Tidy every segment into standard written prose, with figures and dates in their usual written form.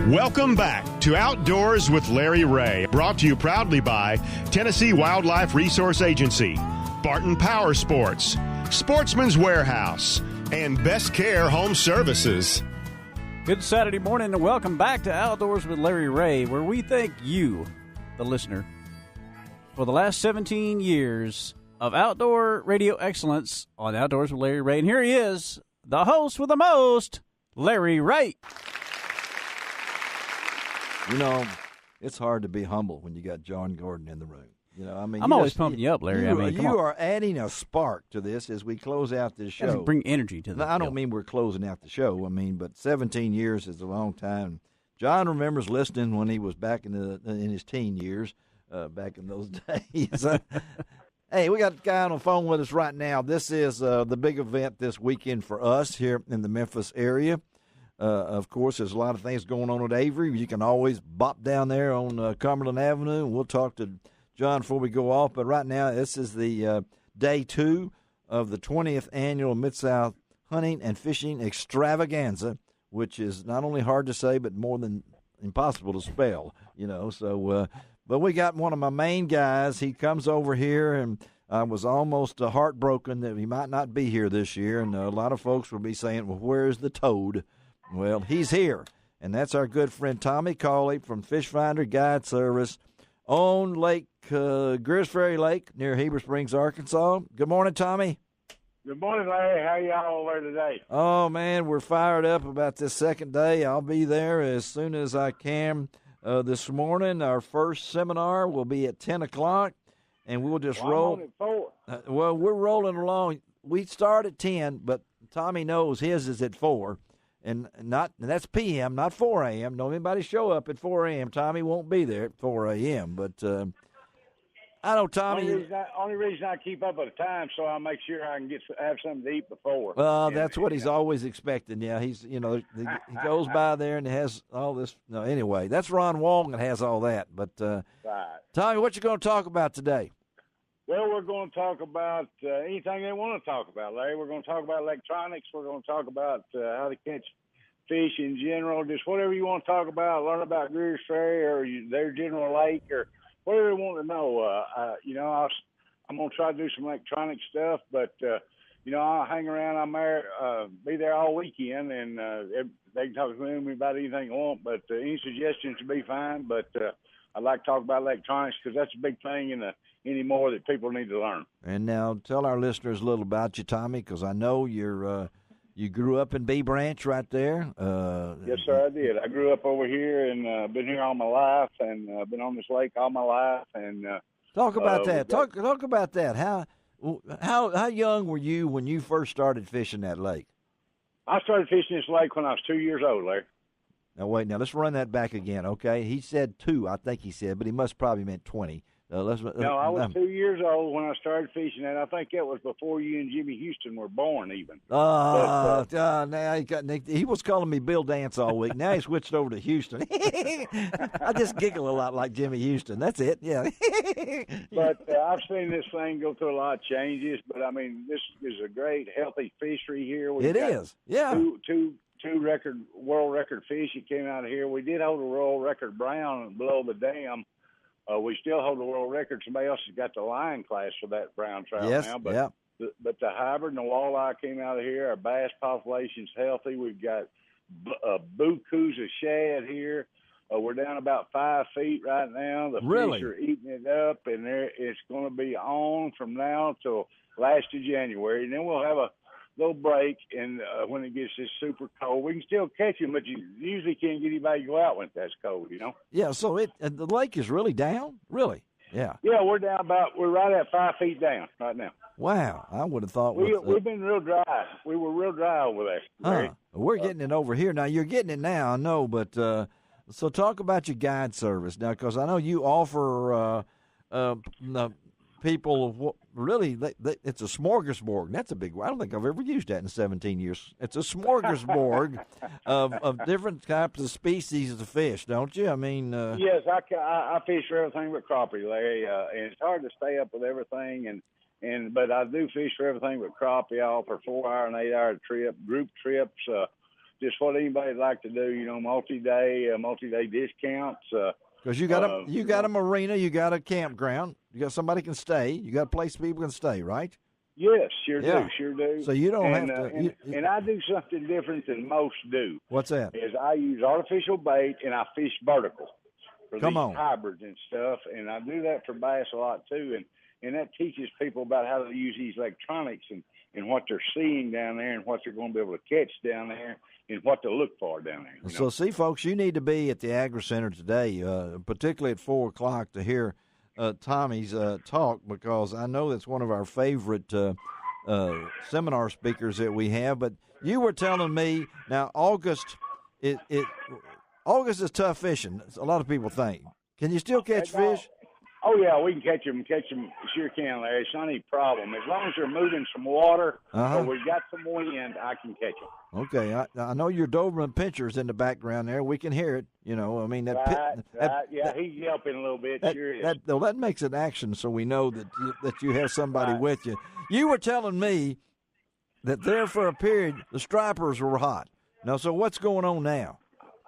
Welcome back to Outdoors with Larry Ray, brought to you proudly by Tennessee Wildlife Resource Agency, Barton Power Sports, Sportsman's Warehouse, and Best Care Home Services. Good Saturday morning and welcome back to Outdoors with Larry Ray, where we thank you, the listener, for the last 17 years of outdoor radio excellence on Outdoors with Larry Ray. And here he is, the host with the most, Larry Ray. You know, it's hard to be humble when you got Jon Gordon in the room. You know, I mean, I'm always pumping you up, Larry. You are adding a spark to this as we close out this show. Bring energy to this. I don't mean we're closing out the show. I mean, but 17 years is a long time. John remembers listening when he was back in his teen years, back in those days. Hey, we got a guy on the phone with us right now. This is the big event this weekend for us here in the Memphis area. Of course, there's a lot of things going on at Avery. You can always bop down there on Cumberland Avenue, and we'll talk to John before we go off. But right now, this is the day 2 of the 20th annual Mid-South Hunting and Fishing Extravaganza, which is not only hard to say, but more than impossible to spell, you know. So, but we got one of my main guys. He comes over here, and I was almost heartbroken that he might not be here this year. And a lot of folks will be saying, well, where's the toad? Well, he's here, and that's our good friend Tommy Cauley from Fish Finder Guide Service on Lake Greers Ferry Lake near Heber Springs, Arkansas. Good morning, Tommy. Good morning, Larry. How y'all over today? Oh, man, we're fired up about this second day. I'll be there as soon as I can this morning. Our first seminar will be at 10 o'clock, and we'll just roll. I'm on at 4. Well, we're rolling along. We start at 10, but Tommy knows his is at 4. And that's p.m., not 4 a.m. Don't anybody show up at 4 a.m. Tommy won't be there at 4 a.m. But I know Tommy. Only reason I keep up at the time so I make sure I can have something to eat before. Well, that's what he's always expecting. Yeah, he goes by there and has all this. No, anyway, that's Ron Walden that has all that. But right. Tommy, what you going to talk about today? Well, we're going to talk about anything they want to talk about, Larry. We're going to talk about electronics. We're going to talk about how to catch fish in general, just whatever you want to talk about, learn about Greers Ferry or their general lake or whatever you want to know. I'm going to try to do some electronic stuff, but, I'll hang around. I'm there, be there all weekend, and they can talk to me about anything they want, but any suggestions would be fine. But I'd like to talk about electronics because that's a big thing anymore that people need to learn. And now tell our listeners a little about you, Tommy, because I know you grew up in B Branch right there. Yes, sir, I did. I grew up over here and been here all my life and been on this lake all my life. And talk about that. Talk about that. How young were you when you first started fishing that lake? I started fishing this lake when I was 2 years old, Larry. Now, wait. Now, let's run that back again, okay? He said 2, I think he said, but he must probably meant 20. No, I was 2 years old when I started fishing, and I think that was before you and Jimmy Houston were born, even. Now he was calling me Bill Dance all week. Now he switched over to Houston. I just giggle a lot like Jimmy Houston. That's it. Yeah. But I've seen this thing go through a lot of changes. But I mean, this is a great, healthy fishery here. It is. Yeah. Two world record fish that came out of here. We did hold a world record brown below the dam. We still hold the world record. Somebody else has got the lion class for that brown trout now. But, but the hybrid and the walleye came out of here. Our bass population's healthy. We've got bukus of shad here. We're down about 5 feet right now. The fish are eating it up, and it's going to be on from now till last of January. And then we'll have a little break, and when it gets just super cold, we can still catch them, but you usually can't get anybody to go out when it's cold, you know? Yeah, so the lake is really down? Really? Yeah. Yeah, we're right at 5 feet down right now. Wow, I would have thought we've been real dry. We were real dry over there. We're getting it over here. Now, you're getting it now, I know, but so talk about your guide service now, because I know you offer people really it's a smorgasbord. That's a big word. I don't think I've ever used that in 17 years. It's a smorgasbord of different types of species of fish, don't you? I mean, yes, I fish for everything but crappie, Larry, and it's hard to stay up with everything. But I do fish for everything but crappie. I offer 4-hour and 8-hour trip, group trips. just what anybody'd like to do. Multi-day discounts. Because you got a marina, you got a campground, you got somebody can stay, you got a place people can stay, right? Yes, sure do. So you don't have to. And I do something different than most do. What's that? Is I use artificial bait and I fish vertical for these hybrids and stuff, and I do that for bass a lot too. And that teaches people about how to use these electronics and what they're seeing down there and what they're going to be able to catch down there and what to look for down there. So, see, folks, you need to be at the Agri Center today, particularly at 4 o'clock, to hear Tommy's talk, because I know that's one of our favorite seminar speakers that we have. But you were telling me, now, August is tough fishing, a lot of people think. Can you still catch fish? Oh, yeah, we can catch them. Sure can, Larry. It's not any problem. As long as they're moving some water or we got some wind, I can catch them. Okay. I know your Doberman pincher's in the background there. We can hear it. I mean, that yeah, he's yelping a little bit. Sure is. That makes it action, so we know that you have somebody with you. You were telling me that there for a period the stripers were hot. Now, so what's going on now?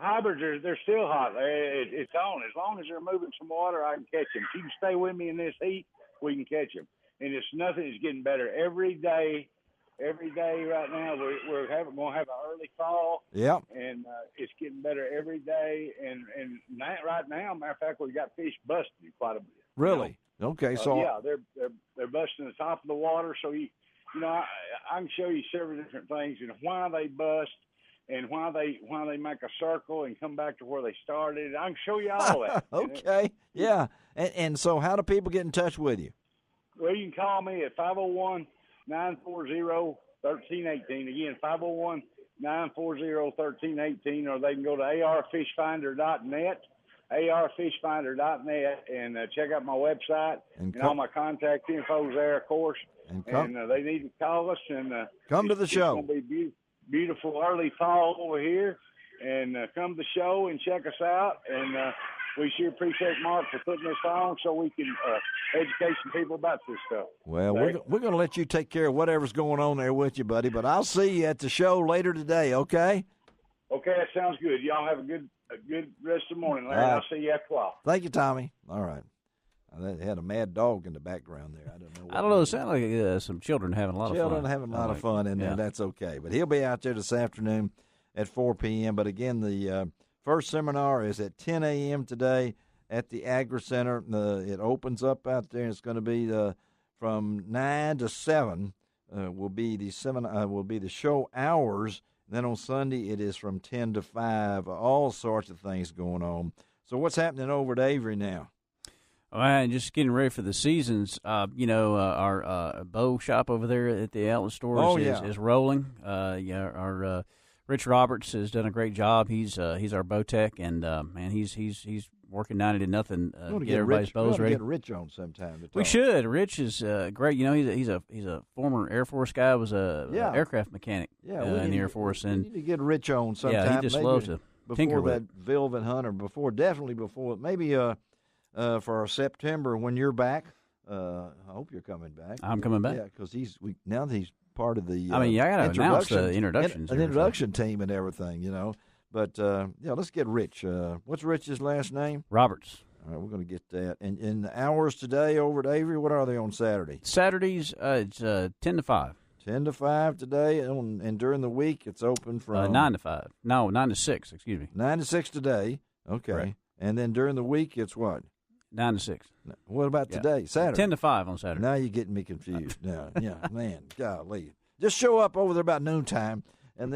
Hybrids they're still hot. It's on. As long as they're moving some water, I can catch them. If you can stay with me in this heat, we can catch them. And it's nothing. It's getting better every day. Every day right now, we're going to have an early fall. Yep. And it's getting better every day. And right now, matter of fact, we've got fish busting quite a bit. Really? Okay. So yeah, they're busting the top of the water. So I can show you several different things and why they bust. And why they make a circle and come back to where they started. I can show you all that. Okay, yeah. And so how do people get in touch with you? Well, you can call me at 501-940-1318. Again, 501-940-1318, or they can go to arfishfinder.net, and check out my website. And all my contact info's there, of course. And they need to call us. And come to the show. It's going to be beautiful early fall over here, and come to the show and check us out. And we sure appreciate Mark for putting this on so we can educate some people about this stuff. Well, we're going to let you take care of whatever's going on there with you, buddy, but I'll see you at the show later today, okay? Okay, that sounds good. Y'all have a good rest of the morning, Larry. Right. I'll see you after a while. Thank you, Tommy. All right. They had a mad dog in the background there. I don't know. It sounded like some children having a lot of fun. Children having a lot of fun in there. That's okay. But he'll be out there this afternoon at 4 p.m. But, again, the first seminar is at 10 a.m. today at the Agri Center. It opens up out there. It's going to be from 9 to 7 will be the seminar. Will be the show hours. Then on Sunday it is from 10 to 5. All sorts of things going on. So what's happening over at Avery now? All right, just getting ready for the seasons. Our bow shop over there at the outlet store is rolling. Our Rich Roberts has done a great job. He's our bow tech, and he's working 90 to nothing to get everybody's bows ready. Get Rich on sometime. We should. Rich is great. He's a former Air Force guy. Was a aircraft mechanic in the Air Force, and we need to get Rich on sometime. Yeah, he just loves to tinker with that Velvet Hunter. Definitely before maybe. For September when you're back. I hope you're coming back. I'm coming back. Yeah, because he's part of the. I got to announce the introductions. An introduction team and everything, But let's get Rich. What's Rich's last name? Roberts. All right, we're going to get that. And in the hours today over at Avery, what are they on Saturday? Saturdays, it's 10 to 5. 10 to 5 today, and during the week it's open from 9 to 5. No, 9 to 6. Excuse me. 9 to 6 today. Okay, correct. And then during the week it's what? 9 to 6. What about today? Saturday? 10 to 5 on Saturday. Now you're getting me confused. Man, golly. Just show up over there about noontime, and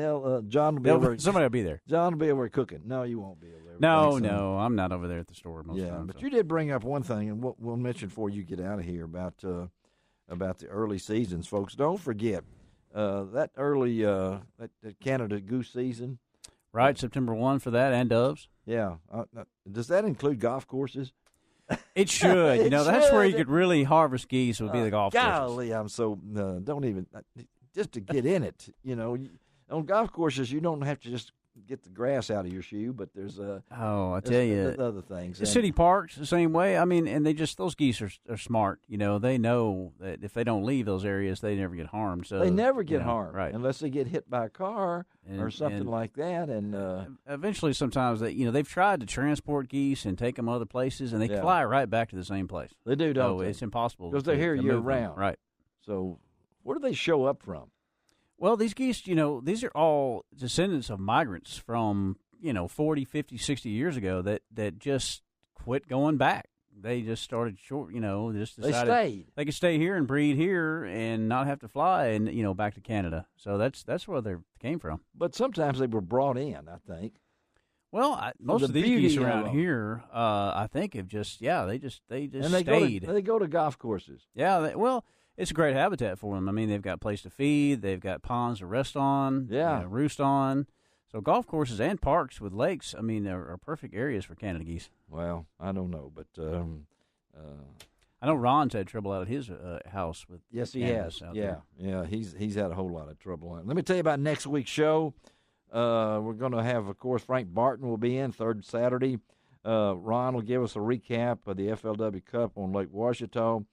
John will be over. Somebody will be there. John will be over cooking. No, you won't be over there. No, I'm not over there at the store most of the time. But you did bring up one thing, and we'll mention before you get out of here about the early seasons, folks. Don't forget that early that Canada goose season. Right, September 1 for that, and doves. Yeah. Does that include golf courses? It should. That's where you could really harvest geese would be the golf courses. Golly, I'm so don't even just to get in it. On golf courses, you don't have to just get the grass out of your shoe, but there's I tell you, other things. The city parks the same way. I mean, and those geese are smart. You know, they know that if they don't leave those areas, they never get harmed. So they never get harmed, right? Unless they get hit by a car or something like that. And eventually, sometimes they've tried to transport geese and take them other places, and they fly right back to the same place. They do, don't they? It's impossible because they're here year round, right? So where do they show up from? Well, these geese, these are all descendants of migrants from, 40, 50, 60 years ago that just quit going back. They just started just decided they could stay here and breed here and not have to fly and, back to Canada. So that's where they came from. But sometimes they were brought in, I think. Well, most of these geese around here, I think, have just stayed. They go to golf courses. Yeah, it's a great habitat for them. I mean, they've got a place to feed. They've got ponds to rest on, roost on. So golf courses and parks with lakes, I mean, are perfect areas for Canada geese. Well, I don't know, but I know Ron's had trouble out at his house with. Yes, he has. Yeah, he's had a whole lot of trouble. Let me tell you about next week's show. We're going to have, of course, Frank Barton will be in third Saturday. Ron will give us a recap of the FLW Cup on Lake Ouachita.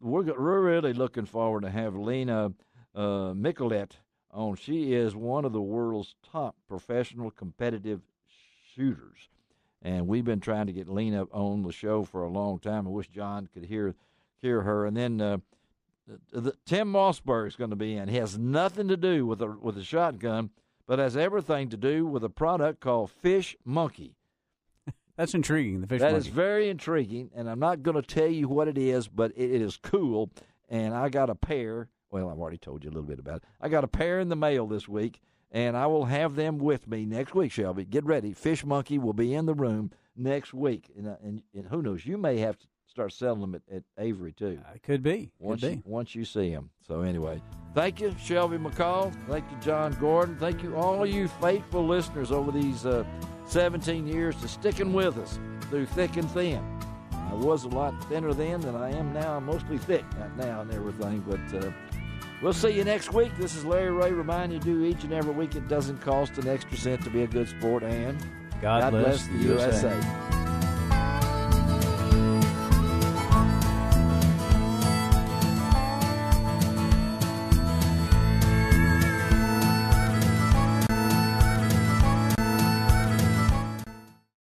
We're really looking forward to have Lena Michelet on. She is one of the world's top professional competitive shooters, and we've been trying to get Lena on the show for a long time. I wish John could hear her. And then Tim Mossberg is going to be in. He has nothing to do with a shotgun, but has everything to do with a product called Fish Monkey. That's intriguing, the Fish Monkey. That is very intriguing, and I'm not going to tell you what it is, but it is cool, and I got a pair. Well, I've already told you a little bit about it. I got a pair in the mail this week, and I will have them with me next week, Shelby. Get ready. Fish Monkey will be in the room next week, and who knows, you may have to start selling them at Avery, too. It could be. Once you see them. So, anyway, thank you, Shelby McCall. Thank you, Jon Gordon. Thank you, all of you faithful listeners over these 17 years to sticking with us through thick and thin. I was a lot thinner then than I am now. I'm mostly thick now and everything, but we'll see you next week. This is Larry Ray reminding you to do each and every week. It doesn't cost an extra cent to be a good sport, and God bless the USA.